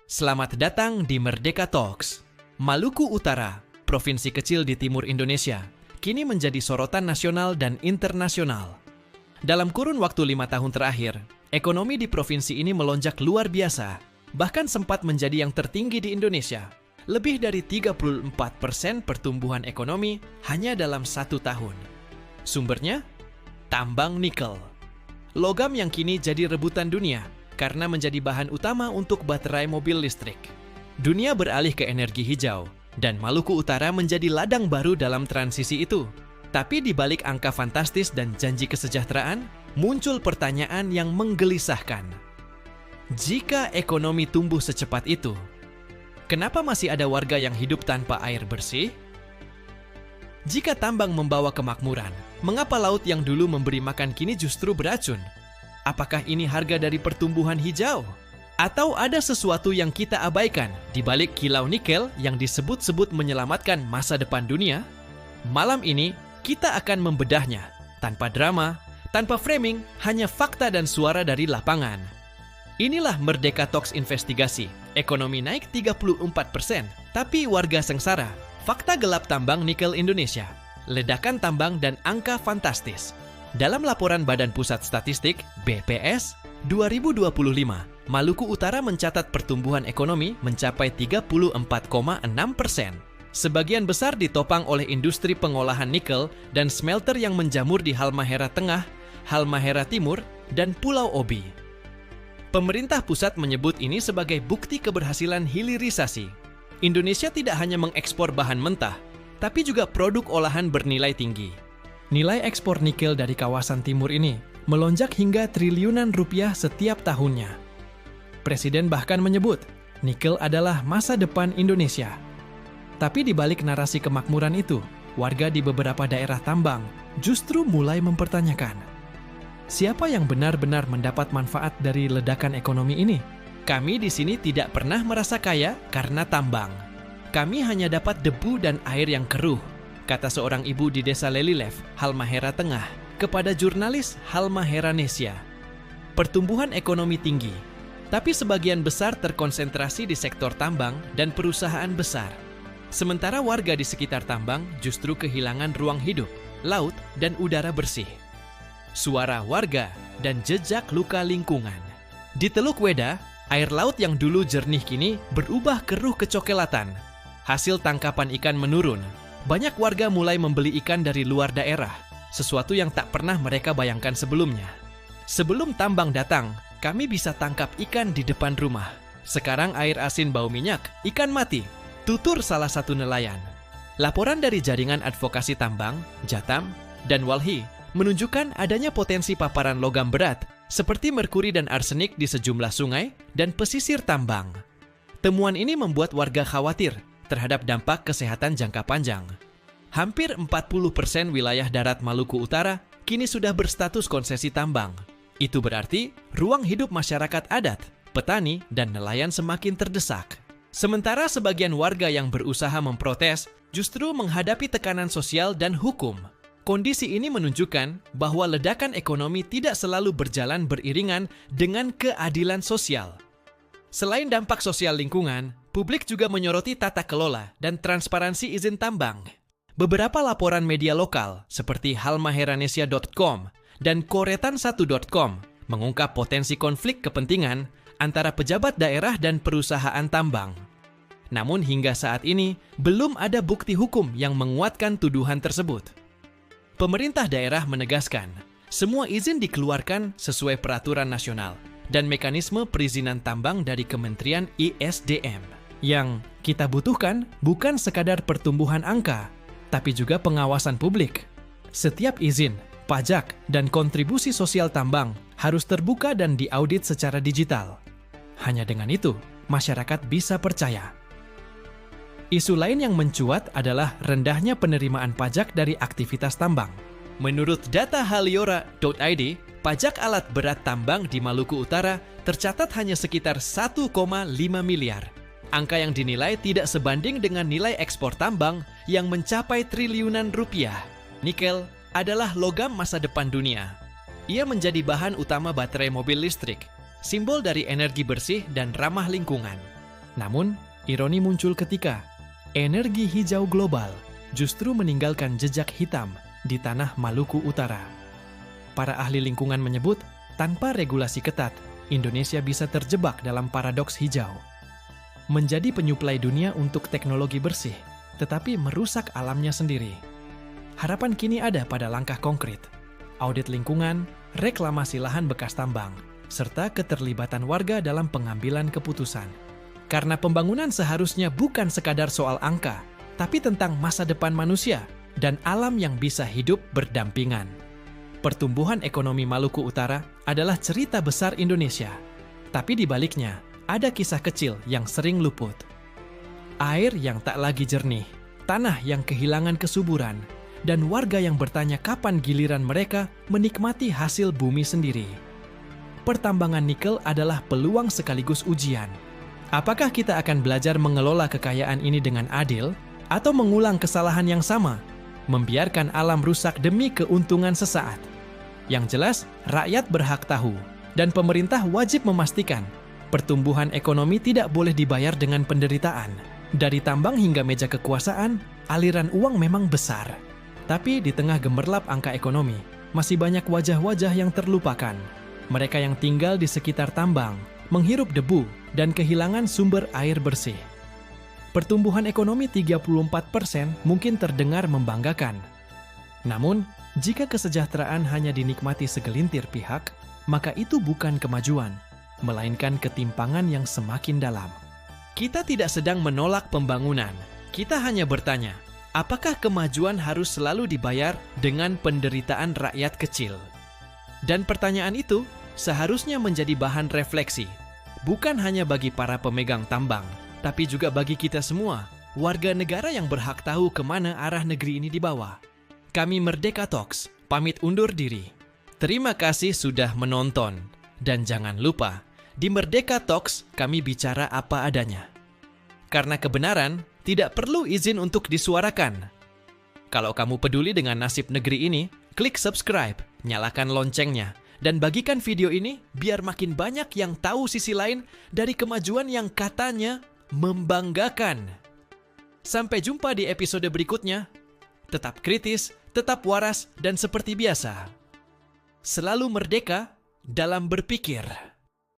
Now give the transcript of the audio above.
Selamat datang di Merdeka Talks. Maluku Utara, provinsi kecil di timur Indonesia, kini menjadi sorotan nasional dan internasional. Dalam kurun waktu 5 tahun terakhir, ekonomi di provinsi ini melonjak luar biasa, bahkan sempat menjadi yang tertinggi di Indonesia. Lebih dari 34% pertumbuhan ekonomi hanya dalam 1 tahun. Sumbernya? Tambang nikel. Logam yang kini jadi rebutan dunia karena menjadi bahan utama untuk baterai mobil listrik. Dunia beralih ke energi hijau, dan Maluku Utara menjadi ladang baru dalam transisi itu. Tapi di balik angka fantastis dan janji kesejahteraan, muncul pertanyaan yang menggelisahkan. Jika ekonomi tumbuh secepat itu, kenapa masih ada warga yang hidup tanpa air bersih? Jika tambang membawa kemakmuran, mengapa laut yang dulu memberi makan kini justru beracun? Apakah ini harga dari pertumbuhan hijau? Atau ada sesuatu yang kita abaikan di balik kilau nikel yang disebut-sebut menyelamatkan masa depan dunia? Malam ini, kita akan membedahnya. Tanpa drama, tanpa framing, hanya fakta dan suara dari lapangan. Inilah Merdeka Talks Investigasi. Ekonomi naik 34%, tapi warga sengsara. Fakta gelap tambang nikel Indonesia. Ledakan tambang dan angka fantastis. Dalam laporan Badan Pusat Statistik (BPS) 2025, Maluku Utara mencatat pertumbuhan ekonomi mencapai 34,6%. Sebagian besar ditopang oleh industri pengolahan nikel dan smelter yang menjamur di Halmahera Tengah, Halmahera Timur, dan Pulau Obi. Pemerintah pusat menyebut ini sebagai bukti keberhasilan hilirisasi. Indonesia tidak hanya mengekspor bahan mentah, tapi juga produk olahan bernilai tinggi. Nilai ekspor nikel dari kawasan timur ini melonjak hingga triliunan rupiah setiap tahunnya. Presiden bahkan menyebut, nikel adalah masa depan Indonesia. Tapi di balik narasi kemakmuran itu, warga di beberapa daerah tambang justru mulai mempertanyakan, siapa yang benar-benar mendapat manfaat dari ledakan ekonomi ini? Kami di sini tidak pernah merasa kaya karena tambang. Kami hanya dapat debu dan air yang keruh, kata seorang ibu di Desa Lelilev, Halmahera Tengah, kepada jurnalis Halmaheranesia. Pertumbuhan ekonomi tinggi, tapi sebagian besar terkonsentrasi di sektor tambang dan perusahaan besar. Sementara warga di sekitar tambang justru kehilangan ruang hidup, laut, dan udara bersih. Suara warga dan jejak luka lingkungan. Di Teluk Weda, air laut yang dulu jernih kini berubah keruh kecoklatan. Hasil tangkapan ikan menurun. Banyak warga mulai membeli ikan dari luar daerah, sesuatu yang tak pernah mereka bayangkan sebelumnya. Sebelum tambang datang, kami bisa tangkap ikan di depan rumah. Sekarang air asin bau minyak, ikan mati, tutur salah satu nelayan. Laporan dari Jaringan Advokasi Tambang, Jatam, dan Walhi menunjukkan adanya potensi paparan logam berat seperti merkuri dan arsenik di sejumlah sungai dan pesisir tambang. Temuan ini membuat warga khawatir terhadap dampak kesehatan jangka panjang. Hampir 40% wilayah darat Maluku Utara kini sudah berstatus konsesi tambang. Itu berarti ruang hidup masyarakat adat, petani, dan nelayan semakin terdesak. Sementara sebagian warga yang berusaha memprotes justru menghadapi tekanan sosial dan hukum. Kondisi ini menunjukkan bahwa ledakan ekonomi tidak selalu berjalan beriringan dengan keadilan sosial. Selain dampak sosial lingkungan, publik juga menyoroti tata kelola dan transparansi izin tambang. Beberapa laporan media lokal seperti halmaheranesia.com dan koretan1.com mengungkap potensi konflik kepentingan antara pejabat daerah dan perusahaan tambang. Namun hingga saat ini, belum ada bukti hukum yang menguatkan tuduhan tersebut. Pemerintah daerah menegaskan, semua izin dikeluarkan sesuai peraturan nasional dan mekanisme perizinan tambang dari Kementerian ISDM. Yang kita butuhkan bukan sekadar pertumbuhan angka, tapi juga pengawasan publik. Setiap izin, pajak, dan kontribusi sosial tambang harus terbuka dan diaudit secara digital. Hanya dengan itu, masyarakat bisa percaya. Isu lain yang mencuat adalah rendahnya penerimaan pajak dari aktivitas tambang. Menurut data haliora.id, pajak alat berat tambang di Maluku Utara tercatat hanya sekitar 1,5 miliar. Angka yang dinilai tidak sebanding dengan nilai ekspor tambang yang mencapai triliunan rupiah. Nikel adalah logam masa depan dunia. Ia menjadi bahan utama baterai mobil listrik, simbol dari energi bersih dan ramah lingkungan. Namun, ironi muncul ketika energi hijau global justru meninggalkan jejak hitam di tanah Maluku Utara. Para ahli lingkungan menyebut, tanpa regulasi ketat, Indonesia bisa terjebak dalam paradoks hijau. Menjadi penyuplai dunia untuk teknologi bersih, tetapi merusak alamnya sendiri. Harapan kini ada pada langkah konkret, audit lingkungan, reklamasi lahan bekas tambang, serta keterlibatan warga dalam pengambilan keputusan. Karena pembangunan seharusnya bukan sekadar soal angka, tapi tentang masa depan manusia dan alam yang bisa hidup berdampingan. Pertumbuhan ekonomi Maluku Utara adalah cerita besar Indonesia, tapi di baliknya ada kisah kecil yang sering luput. Air yang tak lagi jernih, tanah yang kehilangan kesuburan, dan warga yang bertanya kapan giliran mereka menikmati hasil bumi sendiri. Pertambangan nikel adalah peluang sekaligus ujian. Apakah kita akan belajar mengelola kekayaan ini dengan adil, atau mengulang kesalahan yang sama, membiarkan alam rusak demi keuntungan sesaat? Yang jelas, rakyat berhak tahu, dan pemerintah wajib memastikan pertumbuhan ekonomi tidak boleh dibayar dengan penderitaan. Dari tambang hingga meja kekuasaan, aliran uang memang besar. Tapi di tengah gemerlap angka ekonomi, masih banyak wajah-wajah yang terlupakan. Mereka yang tinggal di sekitar tambang, menghirup debu, dan kehilangan sumber air bersih. Pertumbuhan ekonomi 34% mungkin terdengar membanggakan. Namun, jika kesejahteraan hanya dinikmati segelintir pihak, maka itu bukan kemajuan, melainkan ketimpangan yang semakin dalam. Kita tidak sedang menolak pembangunan. Kita hanya bertanya, apakah kemajuan harus selalu dibayar dengan penderitaan rakyat kecil? Dan pertanyaan itu seharusnya menjadi bahan refleksi, bukan hanya bagi para pemegang tambang, tapi juga bagi kita semua, warga negara yang berhak tahu kemana arah negeri ini dibawa. Kami Merdeka Talks, pamit undur diri. Terima kasih sudah menonton. Dan jangan lupa, di Merdeka Talks, kami bicara apa adanya. Karena kebenaran tidak perlu izin untuk disuarakan. Kalau kamu peduli dengan nasib negeri ini, klik subscribe, nyalakan loncengnya, dan bagikan video ini biar makin banyak yang tahu sisi lain dari kemajuan yang katanya membanggakan. Sampai jumpa di episode berikutnya. Tetap kritis, tetap waras, dan seperti biasa, selalu merdeka dalam berpikir.